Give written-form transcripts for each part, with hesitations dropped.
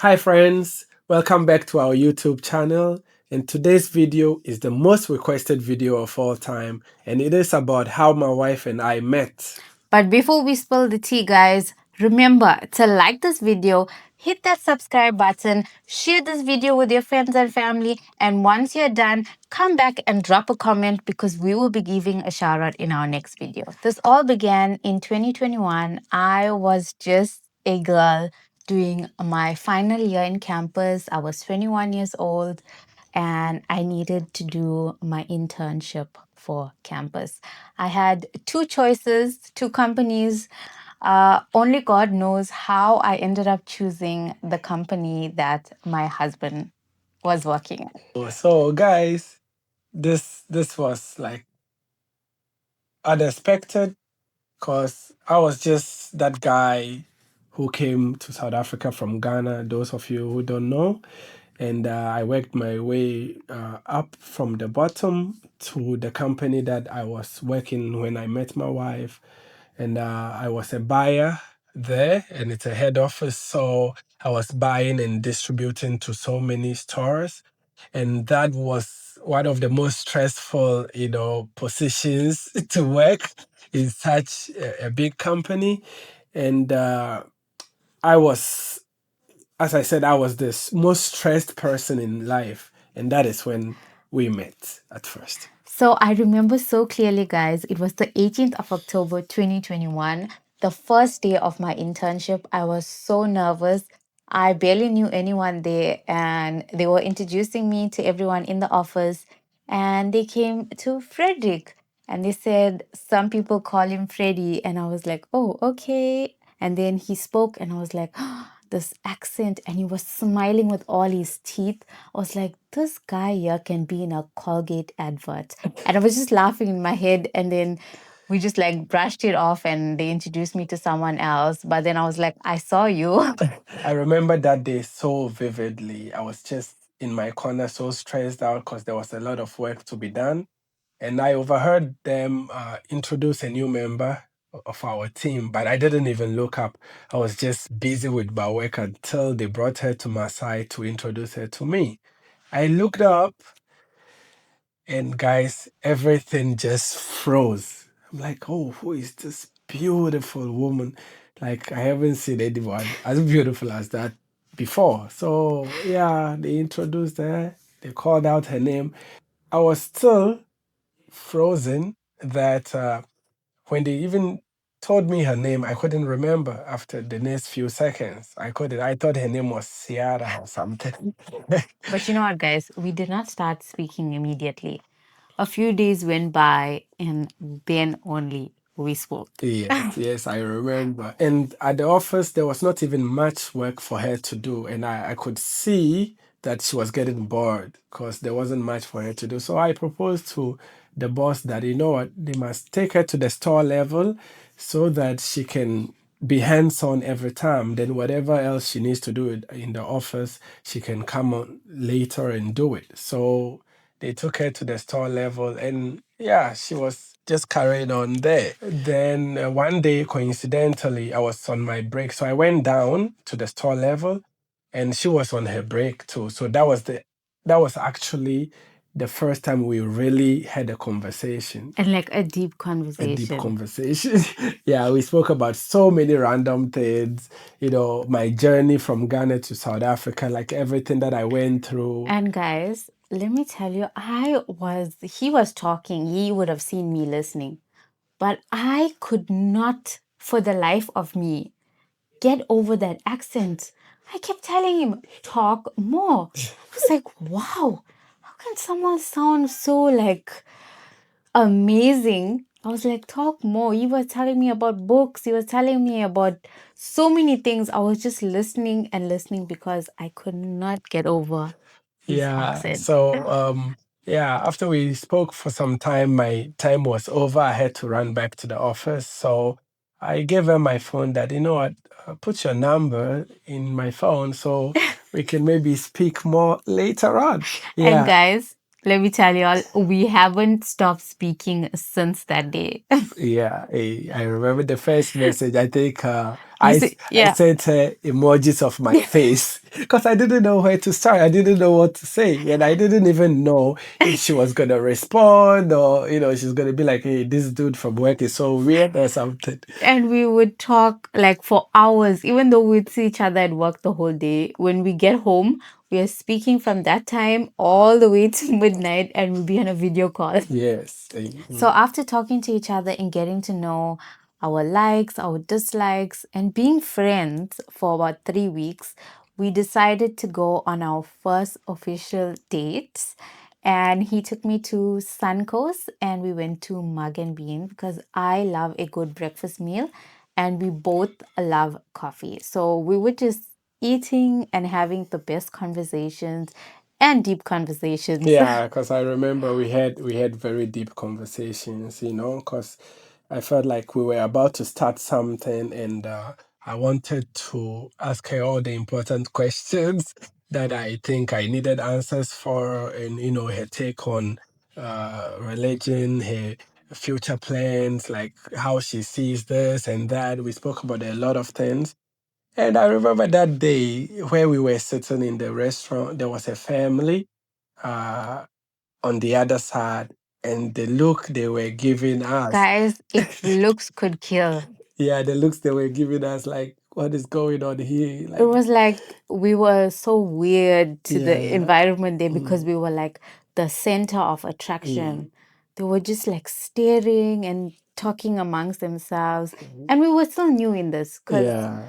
Hi friends, welcome back to our YouTube channel. And today's video is the most requested video of all time, and it is about how my wife and I met. But before we spill the tea, guys, remember to like this video, hit that subscribe button, share this video with your friends and family, and once you're done, come back and drop a comment because we will be giving a shout out in our next video. This all began in 2021. I was just a girl doing my final year in campus. I was 21 years old and I needed to do my internship for campus. I had two choices, two companies. Only God knows how I ended up choosing the company that my husband was working at. So guys, this was like unexpected because I was just that guy who came to South Africa from Ghana, those of you who don't know. And I worked my way up from the bottom to the company that I was working when I met my wife. And I was a buyer there, and it's a head office. So I was buying and distributing to so many stores. And that was one of the most stressful, positions to work in such a big company. And I was, as I said, I was the most stressed person in life. And that is when we met at first. So I remember so clearly, guys. It was the 18th of October 2021, the first day of my internship. I was so nervous. I barely knew anyone there, and they were introducing me to everyone in the office. And they came to Frederick, and they said some people call him Freddy. And I was like, oh, okay. And then he spoke, and I was like, this accent, and he was smiling with all his teeth. I was like, this guy here can be in a Colgate advert. And I was just laughing in my head. And then we just like brushed it off and they introduced me to someone else. But then I was like, I saw you. I remember that day so vividly. I was just in my corner, so stressed out because there was a lot of work to be done. And I overheard them introduce a new member of our team, but I didn't even look up. I was just busy with my work until they brought her to my side to introduce her to me. I looked up, and guys, everything just froze. I'm like, oh, who is this beautiful woman? Like, I haven't seen anyone as beautiful as that before. So, yeah, they introduced her, they called out her name. I was still frozen that when they even told me her name, I couldn't remember after the next few seconds. I couldn't. I thought her name was Kiara or something. But you know what, guys? We did not start speaking immediately. A few days went by and then only we spoke. Yes, yes, I remember. And at the office, there was not even much work for her to do. And I could see that she was getting bored because there wasn't much for her to do. So I proposed to the boss that, you know what, they must take her to the store level so that she can be hands-on every time. Then whatever else she needs to do in the office, she can come on later and do it. So they took her to the store level, and yeah, she was just carrying on there. Then one day, coincidentally, I was on my break, so I went down to the store level, and she was on her break too. So that was actually the first time we really had a conversation. And like a deep A deep conversation. conversation. Yeah, we spoke about so many random things, my journey from Ghana to South Africa, like everything that I went through. And guys, let me tell you, he was talking, he would have seen me listening, but I could not, for the life of me, get over that accent. I kept telling him, talk more. I was like, wow, how can someone sound so like amazing? I was like, talk more. He was telling me about books. He was telling me about so many things. I was just listening and listening because I could not get over his Yeah. accent. So, yeah, after we spoke for some time, my time was over. I had to run back to the office. So I gave her my phone that, you know what, put your number in my phone so we can maybe speak more later on. And Yeah. guys, let me tell you all, we haven't stopped speaking since that day. Yeah, I remember the first message. I think You I see, I yeah. sent her emojis of my face because I didn't know where to start. I didn't know what to say, and I didn't even know if she was gonna respond or she's gonna be like, "Hey, this dude from work is so weird" or something. And we would talk like for hours, even though we'd see each other at work the whole day. When we get home, we are speaking from that time all the way to midnight and we'll be on a video call. Yes. So, after talking to each other and getting to know our likes, our dislikes, and being friends for about 3 weeks, we decided to go on our first official dates. And he took me to Suncoast and we went to Mug and Bean because I love a good breakfast meal and we both love coffee. So, we were just eating and having the best conversations and deep conversations. Yeah, because I remember we had very deep conversations, because I felt like we were about to start something, and I wanted to ask her all the important questions that I think I needed answers for, and her take on religion, her future plans, like how she sees this and that. We spoke about a lot of things. And I remember that day where we were sitting in the restaurant, there was a family. Uh, on the other side, and the look they were giving us, Guys, if looks could kill, yeah, the looks they were giving us, like, what is going on here? it Like, was like we were so weird to the yeah, environment there because mm, we were like the center of mm, attraction. They were just like staring and talking amongst themselves. And we were still new in this because yeah,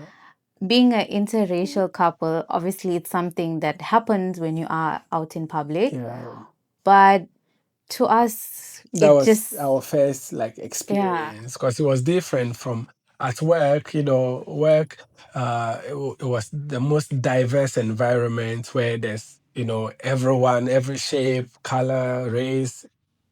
being an interracial couple, obviously, it's something that happens when you are out in public. yeah. But to us, That it was just, our first like yeah, experience because it was different from at work. Work. It was the most diverse environment where there's everyone, every shape, color, race,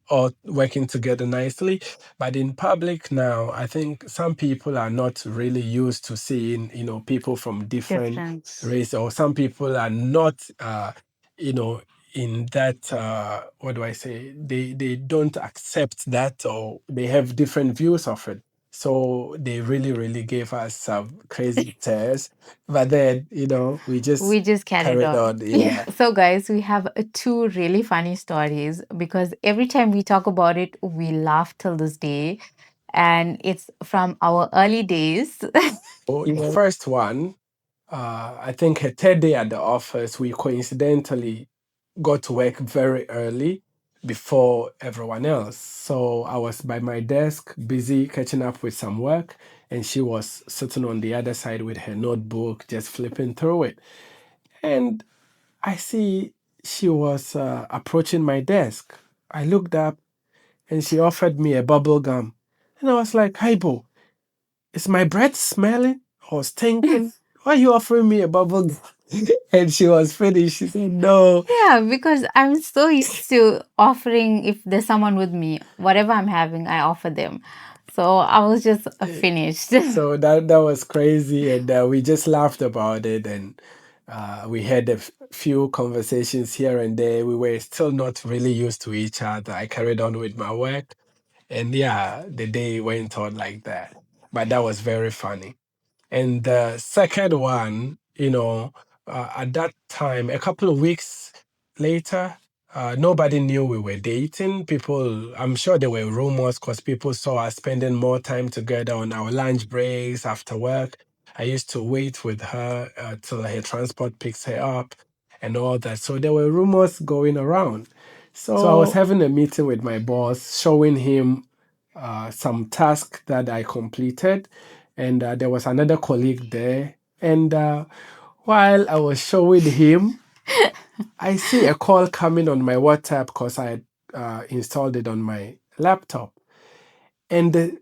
all working together nicely. But in public now, I think some people are not really used to seeing, people from different different. race, or some people are not, you know, in that, what do I say? They don't accept that, or they have different views of it. So they really, really gave us some crazy tears. But then, we just We just carried carried on. on. Yeah. So, guys, we have two really funny stories because every time we talk about it, we laugh till this day. And it's from our early days. Oh, the first one, I think her third day at the office, we coincidentally got to work very early before everyone else. So I was by my desk, busy catching up with some work, and she was sitting on the other side with her notebook, just flipping through it. And I see she was approaching my desk. I looked up, and she offered me a bubble gum. And I was like, "Hi, Bo, is my breath smelling or stinking? Why are you offering me a bubble gum?" And she was finished. She said, "No." Yeah, because I'm so used to offering if there's someone with me, whatever I'm having, I offer them. So I was just finished. So that was crazy, and we just laughed about it, and we had a few conversations here and there. We were still not really used to each other. I carried on with my work, and yeah, the day went on like that. But that was very funny. And the second one, at that time, a couple of weeks later, nobody knew we were dating. People, I'm sure there were rumors because people saw us spending more time together on our lunch breaks after work. I used to wait with her till her transport picks her up and all that. So there were rumors going around. So I was So having a meeting with my boss, showing him some task that I completed, and there was another colleague there. And while I was showing him, I see a call coming on my WhatsApp because I had installed it on my laptop, and the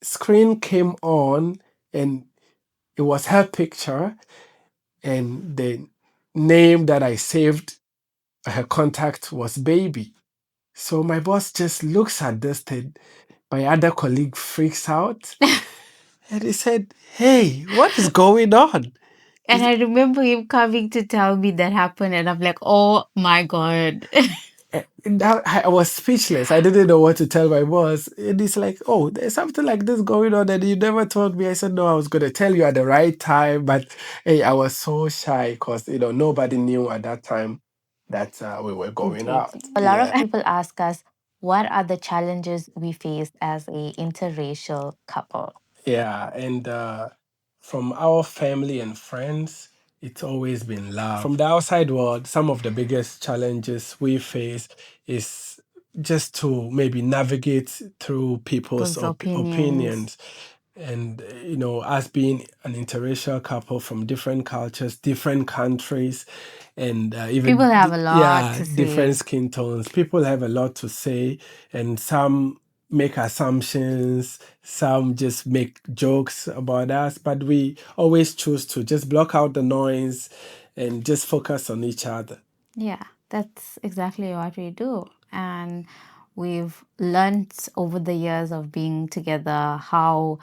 screen came on, and it was her picture, and the name that I saved her contact was Baby. So my boss just looks at this thing. My other colleague freaks out. And he said, "Hey, what is going on?" and I remember him coming to tell me that happened, and I'm like, oh my God. And I was speechless. I didn't know what to tell my boss. And he's like, "Oh, there's something like this going on, and you never told me." I said, "No, I was going to tell you at the right time." But hey, I was so shy because, nobody knew at that time that we were going Dating. out. A lot of Yeah. people ask us, what are the challenges we face as a interracial couple? Yeah, and from our family and friends, it's always been love. From the outside world, some of the biggest challenges we face is just to maybe navigate through people's People's opinions. opinions. And, us being an interracial couple from different cultures, different countries, and even, People have a lot yeah, to different say. skin tones, people have a lot to say, and some make assumptions, some just make jokes about us, but we always choose to just block out the noise and just focus on each other. Yeah, that's exactly what we do. And we've learned over the years of being together how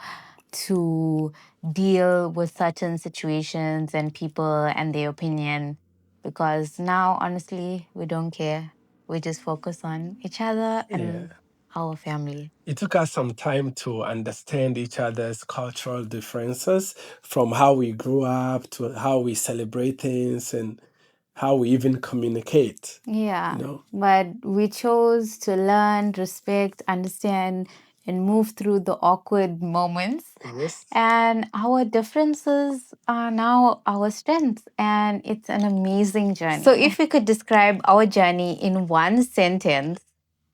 to deal with certain situations and people and their opinion. Because now, honestly, we don't care. We just focus on each other Yeah. and our family. It took us some time to understand each other's cultural differences, from how we grew up to how we celebrate things and how we even communicate, Yeah, you know. but we chose to learn, respect, understand, and move through the awkward moments. Yes. And our differences are now our strengths, and it's an amazing journey. So, if we could describe our journey in one sentence,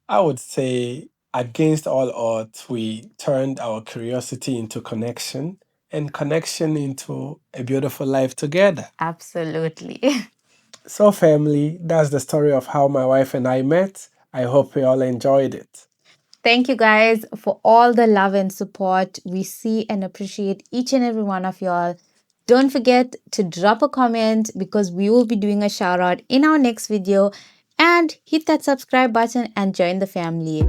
I would say, against all odds, we turned our curiosity into connection and connection into a beautiful life together. absolutely. So, family, that's the story of how my wife and I met. I hope we all enjoyed it. Thank you guys for all the love and support. We see and appreciate each and every one of y'all. Don't forget to drop a comment because we will be doing a shout out in our next video, and hit that subscribe button and join the family.